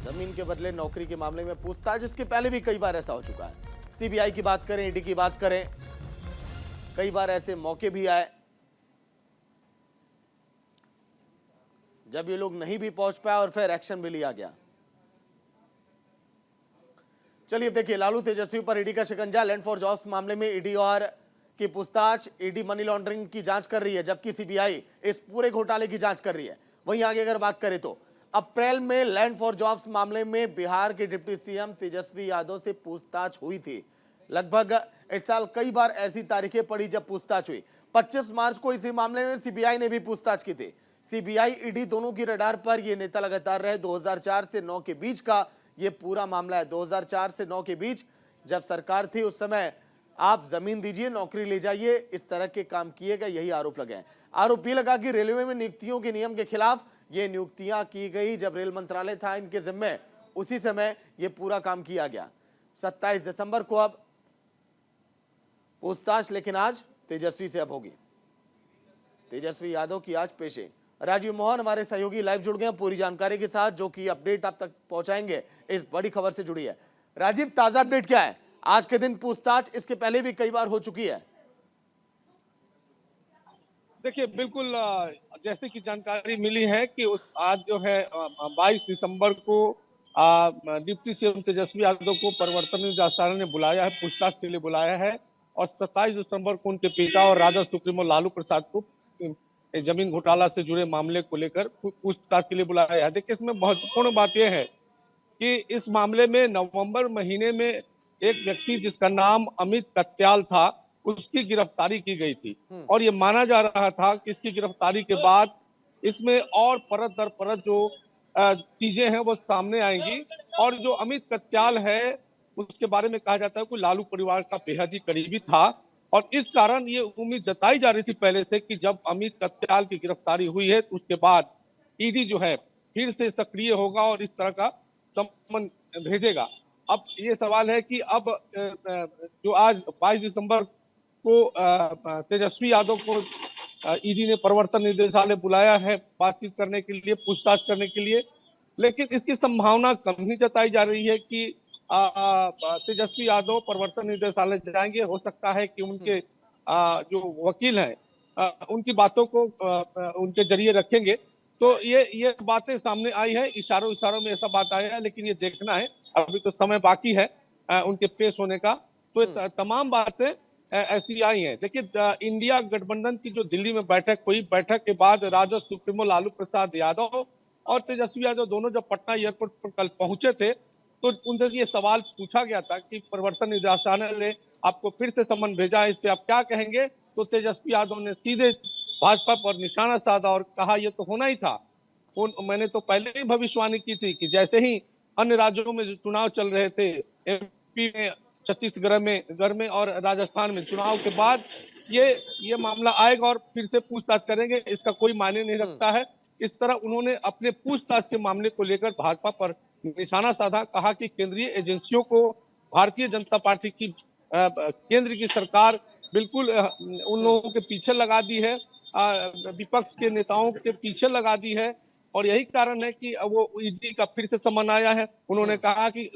जमीन के बदले नौकरी के मामले में पूछताछ, इसके पहले भी कई बार ऐसा हो चुका है। सीबीआई की बात करें, ईडी की बात करें, कई बार ऐसे मौके भी आए जब ये लोग नहीं भी पहुंच पाए और फिर एक्शन भी लिया गया। चलिए देखिए, लालू तेजस्वी पर ईडी का शिकंजा। लैंड फॉर जॉब्स मामले में ईडी और की पूछताछ। ईडी मनी लॉन्ड्रिंग की जांच कर रही है, जबकि सीबीआई इस पूरे घोटाले की जांच कर रही है। वहीं आगे अगर बात करें तो अप्रैल में लैंड फॉर जॉब्स मामले में बिहार के डिप्टी सीएम तेजस्वी यादव से पूछताछ हुई थी। लगभग इस साल कई बार ऐसी तारीखें पड़ी जब पूछताछ हुई। 25 मार्च को इसी मामले में सीबीआई ने भी पूछताछ की थी। सीबीआई ईडी दोनों की रडार पर ये नेता लगातार रहे। 2004 से 9 के बीच का ये पूरा मामला है। 2004 से 9 के बीच जब सरकार थी उस समय आप जमीन दीजिए, नौकरी ले जाइए, इस तरह के काम किए गए, यही आरोप लगे हैं। आरोप ये लगा कि रेलवे में नियुक्तियों के नियम के खिलाफ ये नियुक्तियां की गई जब रेल मंत्रालय था इनके जिम्मे, उसी समय ये पूरा काम किया गया। 27 दिसंबर को अब पूछताछ, लेकिन आज तेजस्वी से अब होगी। तेजस्वी यादव की आज पेशी। राजीव मोहन हमारे सहयोगी लाइव जुड़ गए हैं पूरी जानकारी के साथ, जो कि अपडेट आप तक पहुंचाएंगे इस बड़ी खबर से जुड़ी है। राजीव, ताजा अपडेट क्या है? आज के दिन पूछताछ इसके पहले भी कई बार हो चुकी है। देखिए, बिल्कुल जैसे कि जानकारी मिली है कि आज जो है 22 दिसंबर को डिप्टी सीएम तेजस्वी यादव को प्रवर्तन निदेशालय ने बुलाया है, पूछताछ के लिए बुलाया है। और 27 दिसंबर को उनके पिता और राजद सुप्रीमो लालू प्रसाद को जमीन घोटाला से जुड़े मामले को लेकर पूछताछ के लिए बुलाया है। देखिए, इसमें महत्वपूर्ण बात यह है कि इस मामले में नवंबर महीने में एक व्यक्ति जिसका नाम अमित कत्याल था, उसकी गिरफ्तारी की गई थी। और ये माना जा रहा था कि इसकी गिरफ्तारी के बाद इसमें और परत दर परत जो चीजें हैं वो सामने आएंगी। और जो अमित कत्याल है उसके बारे में कहा जाता है कि लालू परिवार का बेहद ही करीबी था। और इस कारण ये उम्मीद जताई जा रही थी पहले से कि जब अमित कत्याल की गिरफ्तारी हुई है तो उसके बाद ईडी जो है फिर से सक्रिय होगा और इस तरह का सम्मन भेजेगा। अब ये सवाल है कि अब जो आज 22 दिसंबर को तेजस्वी यादव को ईडी ने प्रवर्तन निदेशालय बुलाया है बातचीत करने के लिए, पूछताछ करने के लिए, लेकिन इसकी संभावना कम ही जताई जा रही है कि तेजस्वी यादव प्रवर्तन निदेशालय जाएंगे। हो सकता है कि उनके जो वकील हैं उनकी बातों को उनके जरिए रखेंगे। तो ये बातें सामने आई है, इशारों में ऐसा बात आया है, लेकिन ये देखना है, अभी तो समय बाकी है उनके पेश होने का। तो तमाम बातें ऐसी आई हैं। देखिए, इंडिया गठबंधन की जो दिल्ली में बैठक हुई, बैठक के बाद राजद सुप्रीमो लालू प्रसाद यादव और तेजस्वी यादव दोनों जब पटना एयरपोर्ट पर कल पहुंचे थे तो उनसे ये सवाल पूछा गया था कि प्रवर्तन निदेशालय ने आपको फिर से सम्मन भेजा है, इस पे आप क्या कहेंगे? तो तेजस्वी यादव ने सीधे भाजपा पर निशाना साधा और कहा ये तो होना ही था। मैंने तो पहले ही भविष्यवाणी की थी कि जैसे ही अन्य राज्यों में जो चुनाव चल रहे थे, एमपी में, छत्तीसगढ़ में और राजस्थान में, चुनाव के बाद ये मामला आएगा और फिर से पूछताछ करेंगे, इसका कोई मायने नहीं रखता है। इस तरह उन्होंने अपने पूछताछ के मामले को लेकर भाजपा पर निशाना साधा, कहा कि केंद्रीय एजेंसियों को भारतीय जनता पार्टी की केंद्र की सरकार बिल्कुल उन लोगों के पीछे लगा दी है, विपक्ष के नेताओं के पीछे लगा दी है। और यही कारण है कि वो ईडी का फिर से सम्मन आया है। उन्होंने कहा कि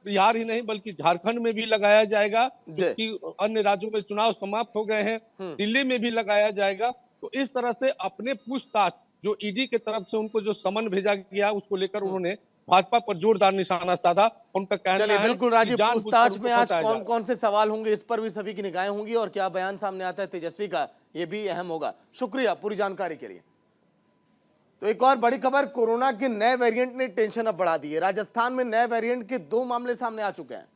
बिहार ही नहीं बल्कि झारखंड में भी लगाया जाएगा, क्योंकि अन्य राज्यों में चुनाव समाप्त हो गए हैं, दिल्ली में भी लगाया जाएगा। तो इस तरह से अपने पूछताछ जो ईडी की तरफ से उनको जो सम्मन भेजा गया उसको लेकर उन्होंने भाजपा पर जोरदार निशाना साधा। उनका कहना है बिल्कुल राजीव, पूछताछ में आज कौन कौन से सवाल होंगे इस पर भी सभी की निगाहें होंगी और क्या बयान सामने आता है तेजस्वी का, ये भी अहम होगा। शुक्रिया पूरी जानकारी के लिए। तो एक और बड़ी खबर, कोरोना के नए वेरिएंट ने टेंशन अब बढ़ा दी है। राजस्थान में नए वेरिएंट के 2 मामले सामने आ चुके हैं।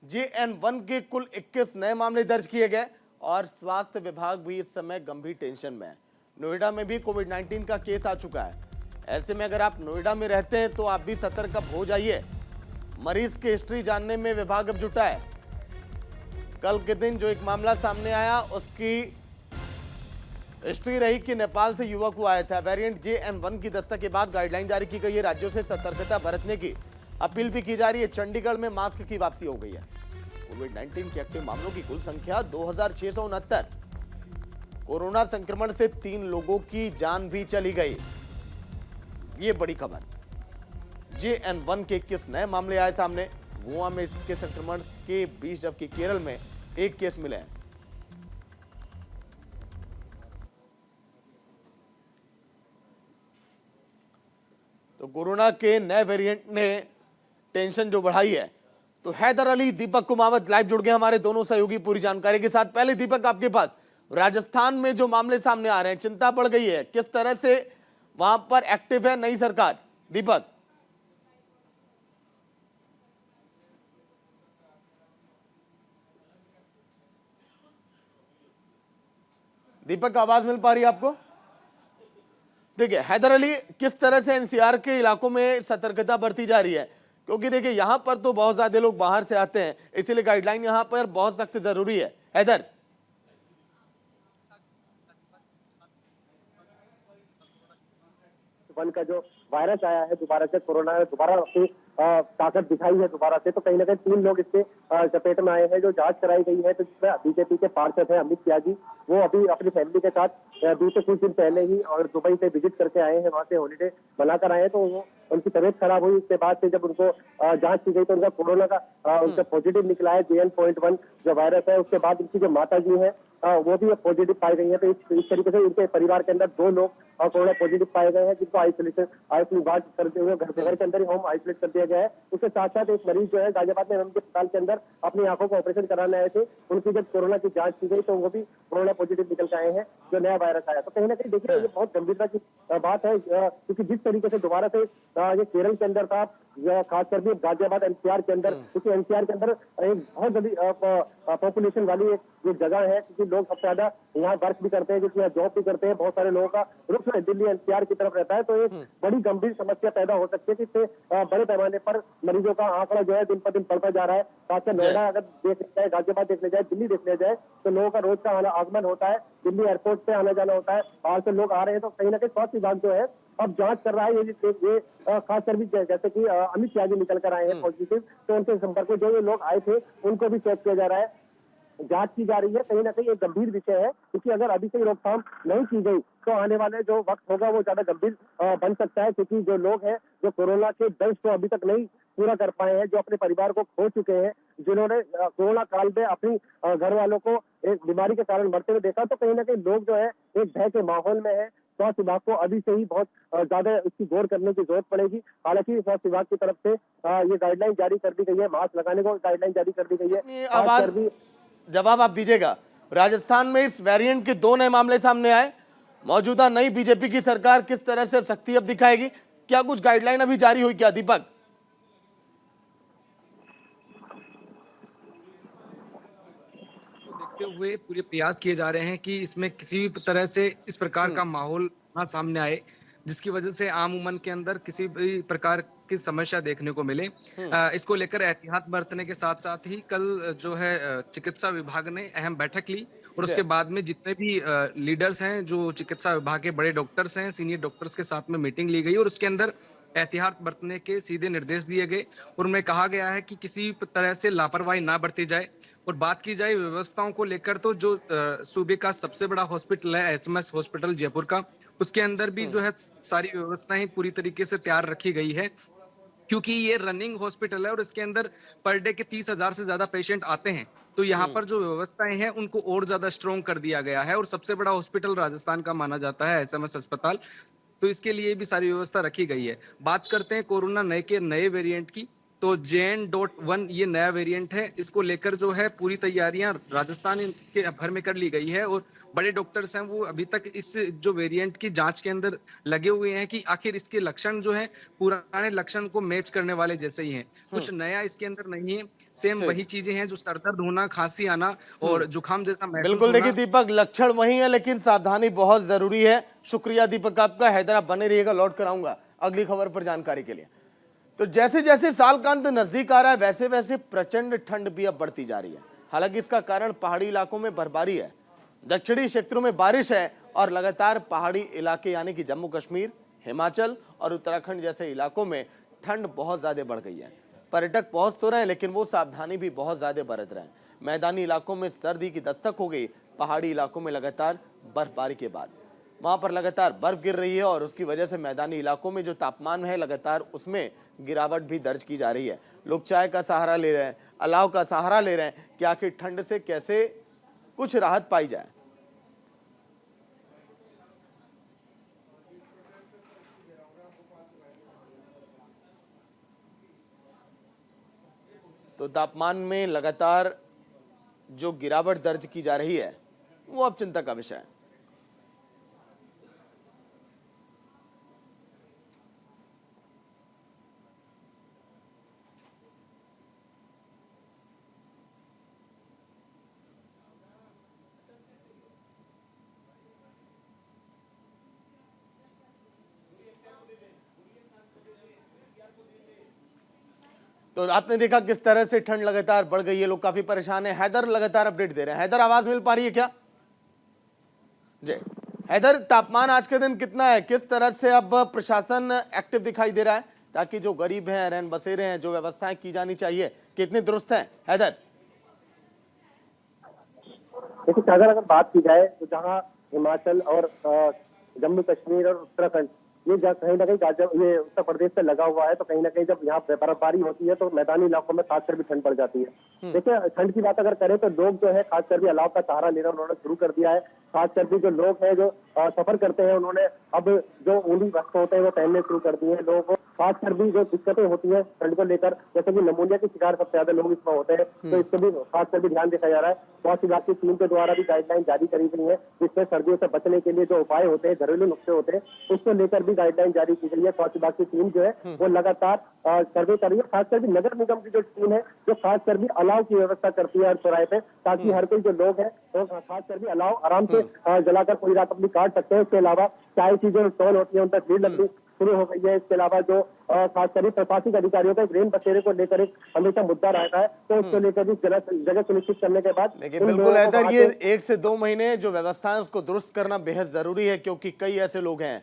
JN1 के कुल 21 नए मामले दर्ज किए गए और स्वास्थ्य विभाग भी इस समय गंभीर टेंशन में है। नोएडा में भी कोविड-19 का केस आ चुका है। ऐसे में अगर आप नोएडा में रहते हैं तो आप भी सतर्क अब हो जाइए। मरीज की हिस्ट्री जानने में विभाग अब जुटा है। कल के दिन जो एक मामला सामने आया उसकी हिस्ट्री रही कि नेपाल से युवक को आया था। वेरिएंट JN1 की दस्तक के बाद गाइडलाइन जारी की गई है। राज्यों से सतर्कता बरतने की अपील भी की जा रही है। चंडीगढ़ में मास्क की वापसी हो गई है। कोविड-19 के एक्टिव मामलों की कुल संख्या 2669। कोरोना संक्रमण से 3 लोगों की जान भी चली गई। ये बड़ी खबर। JN1 के 21 नए मामले आए सामने। गोवा में इसके संक्रमण के 20, जबकि केरल में 1 केस मिले हैं। तो कोरोना के नए वेरिएंट ने टेंशन जो बढ़ाई है। तो हैदर अली, दीपक कुमावत लाइव जुड़ गए हमारे दोनों सहयोगी पूरी जानकारी के साथ। पहले दीपक, आपके पास राजस्थान में जो मामले सामने आ रहे हैं, चिंता बढ़ गई है, किस तरह से वहां पर एक्टिव है नई सरकार? दीपक, दीपक का आवाज मिल पा रही है आपको? देखिए हैदर अली, किस तरह से एनसीआर के इलाकों में सतर्कता बरती जा रही है, क्योंकि देखिए यहां पर तो बहुत ज्यादा लोग बाहर से आते हैं, इसीलिए गाइडलाइन यहां पर बहुत सख्त जरूरी है। हैदर, वन का जो वायरस आया है दोबारा से, कोरोना ने दोबारा अपनी ताकत दिखाई है दोबारा से, तो कहीं ना कहीं 3 लोग इसके चपेट में आए हैं। जो जांच कराई गई है तो जिसमें बीजेपी के पार्षद है अमित त्यागी, वो अभी अपनी फैमिली के साथ बीते कुछ दिन पहले ही और दुबई से विजिट करके आए हैं, वहां से हॉलीडे मनाकर आए हैं। तो वो उनकी तबीयत खराब हुई, उसके बाद से जब उनको जांच की गई तो उनका कोरोना का उनका पॉजिटिव निकला है, JN.1 जो वायरस है। उसके बाद उनकी जो माता जी है वो भी पॉजिटिव पाई गई है। तो इस तरीके से उनके परिवार के अंदर 2 लोग कोरोना पॉजिटिव पाए गए हैं, जिनको आइसोलेशन वार्ड करते हुए घर के अंदर ही होम आइसोलेट कर दिया गया है। उसके साथ साथ एक मरीज जो है गाजियाबाद में उनके अस्पताल के अंदर अपनी आंखों का ऑपरेशन कराने आए थे, उनकी जब कोरोना की जांच की गई तो वो भी कोरोना पॉजिटिव निकल के आए हैं, जो नया वायरस आया। तो कहीं ना कहीं देखिए ये बहुत गंभीरता की बात है, क्योंकि जिस तरीके से दोबारा से ये केरल के अंदर था, खासकर भी गाजियाबाद NCR के अंदर, क्योंकि NCR के अंदर एक बहुत बड़ी पॉपुलेशन वाली एक जगह है, क्योंकि लोग सबसे ज्यादा यहाँ वर्क भी करते हैं, क्योंकि यहाँ जॉब भी करते हैं, बहुत सारे लोगों का रुख दिल्ली NCR की तरफ रहता है। तो एक बड़ी गंभीर समस्या पैदा हो सकती है कि इससे बड़े पैमाने पर मरीजों का आंकड़ा जो है दिन पर दिन बढ़ता जा रहा है। खासकर नोएडा अगर देख लिया जाए, गाजियाबाद देख लिया जाए, दिल्ली देख लिया जाए, तो लोगों का रोज का आगमन होता है, दिल्ली एयरपोर्ट पे आना जाना होता है, बाहर से लोग आ रहे हैं। तो कहीं ना कहीं स्वास्थ्य विभाग जो है अब जांच कर रहा है। ये खासकर भी जैसे कि अमित त्यागी निकल कर आए हैं पॉजिटिव, तो उनके संपर्क में जो लोग आए थे उनको भी चेक किया जा रहा है, जांच की जा रही है। कहीं ना कहीं एक गंभीर विषय है, क्योंकि अगर अभी से रोकथाम नहीं की गई तो आने वाले जो वक्त होगा वो ज्यादा गंभीर बन सकता है, क्योंकि जो लोग हैं जो कोरोना के दर्द को अभी तक नहीं पूरा कर पाए हैं, जो अपने परिवार को खो चुके हैं, जिन्होंने कोरोना काल में अपनी घर वालों को एक बीमारी के कारण मरते हुए देखा, तो कहीं ना कहीं लोग जो है एक भय के माहौल में है। स्वास्थ्य विभाग को अभी से ही बहुत ज्यादा इसकी गौर करने की जरूरत पड़ेगी। हालांकि स्वास्थ्य विभाग की तरफ से ये गाइडलाइन जारी कर दी गई है, मास्क लगाने को गाइडलाइन जारी कर दी गई है। आवाज जवाब आप दीजिएगा। राजस्थान में इस वेरिएंट के 2 नए मामले सामने आए, मौजूदा नई बीजेपी की सरकार किस तरह से सख्ती अब दिखाएगी, क्या कुछ गाइडलाइन अभी जारी हुई क्या दीपक? देखते हुए पूरे प्रयास किए जा रहे हैं कि इसमें किसी भी तरह से इस प्रकार का माहौल ना सामने आए, जिसकी वजह से आम उमन के अंदर किसी भी प्रकार की समस्या देखने को मिले। इसको लेकर एहतियात बरतने के साथ साथ ही कल जो है चिकित्सा विभाग ने अहम बैठक ली, और उसके बाद में जितने भी लीडर्स हैं, जो चिकित्सा विभाग के बड़े डॉक्टर्स हैं, सीनियर डॉक्टर्स के साथ में मीटिंग ली गई, और उसके अंदर एहतियात बरतने के सीधे निर्देश दिए गए। और उनमें कहा गया है कि किसी तरह से लापरवाही ना बरती जाए। और बात की जाए व्यवस्थाओं को लेकर, तो जो सूबे का सबसे बड़ा हॉस्पिटल है SMS हॉस्पिटल जयपुर का, उसके अंदर भी जो है सारी व्यवस्थाएं पूरी तरीके से तैयार रखी गई है, क्योंकि ये रनिंग हॉस्पिटल है और इसके अंदर पर डे के 30,000 से ज्यादा पेशेंट आते हैं। तो यहाँ पर जो व्यवस्थाएं हैं उनको और ज्यादा स्ट्रॉन्ग कर दिया गया है, और सबसे बड़ा हॉस्पिटल राजस्थान का माना जाता है SMS अस्पताल, तो इसके लिए भी सारी व्यवस्था रखी गई है। बात करते हैं कोरोना नए वेरिएंट की, तो JN.1 ये नया वेरिएंट है। इसको लेकर जो है पूरी तैयारियां राजस्थान के भर में कर ली गई है, और बड़े डॉक्टर्स हैं वो अभी तक इस जो वेरिएंट की जांच के अंदर लगे हुए हैं कि आखिर इसके लक्षण जो है पुराने लक्षण को मैच करने वाले जैसे ही हैं, कुछ नया इसके अंदर नहीं है, सेम वही चीजें हैं जो सर दर्द होना, खांसी आना और जुकाम जैसा महसूस बिल्कुल। देखिए दीपक, लक्षण वही है लेकिन सावधानी बहुत जरूरी है। शुक्रिया दीपक आपका। हैदराबाद बने रहिएगा, लौट कर आऊंगा अगली खबर पर जानकारी के लिए। तो जैसे जैसे साल का अंत नजदीक आ रहा है, वैसे वैसे प्रचंड ठंड भी अब बढ़ती जा रही है। हालांकि इसका कारण पहाड़ी इलाकों में बर्फबारी है, दक्षिणी क्षेत्रों में बारिश है, और लगातार पहाड़ी इलाके यानी कि जम्मू कश्मीर, हिमाचल और उत्तराखंड जैसे इलाकों में ठंड बहुत ज्यादा बढ़ गई है। पर्यटक पहुंच तो रहे हैं, लेकिन वो सावधानी भी बहुत ज्यादा बरत रहे हैं। मैदानी इलाकों में सर्दी की दस्तक हो गई, पहाड़ी इलाकों में लगातार बर्फबारी के बाद वहां पर लगातार बर्फ गिर रही है, और उसकी वजह से मैदानी इलाकों में जो तापमान है लगातार उसमें गिरावट भी दर्ज की जा रही है। लोग चाय का सहारा ले रहे हैं, अलाव का सहारा ले रहे हैं कि आखिर ठंड से कैसे कुछ राहत पाई जाए। तो तापमान में लगातार जो गिरावट दर्ज की जा रही है वो अब चिंता का विषय है। तो आपने देखा किस तरह से ठंड लगातार बढ़ गई है, लोग काफी परेशान हैं। हैदर लगातार अपडेट दे रहे हैं। हैदर, आवाज मिल पा रही है क्या? जी हैदर, तापमान आज के दिन कितना है? किस तरह से अब प्रशासन एक्टिव दिखाई दे रहा है ताकि जो गरीब हैं, रैन बसेरे हैं, जो व्यवस्थाएं की जानी चाहिए, कितनी दुरुस्त हैं? हैदर, देखिए अगर बात की जाए तो जहाँ हिमाचल और जम्मू कश्मीर और उत्तराखंड ये कहीं ना कहीं ये उत्तर प्रदेश से लगा हुआ है, तो कहीं ना कहीं जब यहाँ बर्फबारी होती है तो मैदानी इलाकों में खासकर भी ठंड पड़ जाती है। देखिए ठंड की बात अगर करें तो लोग जो है खासकर भी अलाव का सहारा लेना उन्होंने शुरू कर दिया है। खासकर भी जो लोग हैं जो सफर करते हैं उन्होंने अब जो ऊनी वस्त्र होते हैं वो पहनने शुरू कर दिए हैं। लोगों को खासकर भी जो दिक्कतें होती है ठंड को लेकर, जैसे कि निमोनिया के शिकार सबसे ज्यादा लोग इसमें होते हैं, तो इसको भी खासकर भी ध्यान रखा जा रहा है। स्वास्थ्य विभाग की टीम के द्वारा भी गाइडलाइन जारी करी गई है, जिससे सर्दियों से बचने के लिए जो उपाय होते हैं, घरेलू नुस्खे होते हैं, उसको लेकर भी गाइडलाइन जारी की गई है। स्वास्थ्य विभाग की टीम जो है वो लगातार सर्वे कर रही है। खासकर भी नगर निगम की जो टीम है जो खासकर भी अलाव की व्यवस्था करती है हर चौराहे पे, ताकि हर कोई जो लोग है तो खासकर भी अलाव आराम से जलाकर पूरी रात अपनी काट सकते हैं। इसके अलावा चाय की जो स्टॉल होती है उन तक भीड़ लगनी शुरू हो गई है। इसके अलावा जो खासकर प्रशासनिक अधिकारियों का रेन बसेरे को लेकर एक हमेशा मुद्दा रहता है, तो उसको लेकर भी जगह सुनिश्चित करने के बाद देखिए बिल्कुल हैदर, ये 1 से 2 महीने जो व्यवस्था है उसको दुरुस्त करना बेहद जरूरी है, क्योंकि कई ऐसे लोग हैं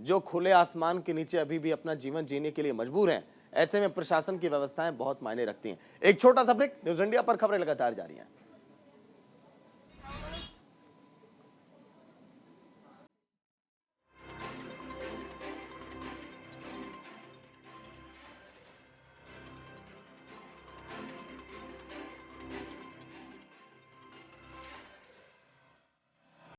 जो खुले आसमान के नीचे अभी भी अपना जीवन जीने के लिए मजबूर हैं। ऐसे में प्रशासन की व्यवस्थाएं बहुत मायने रखती हैं। एक छोटा सा ब्रेक, न्यूज़ इंडिया पर खबरें लगातार जारी हैं।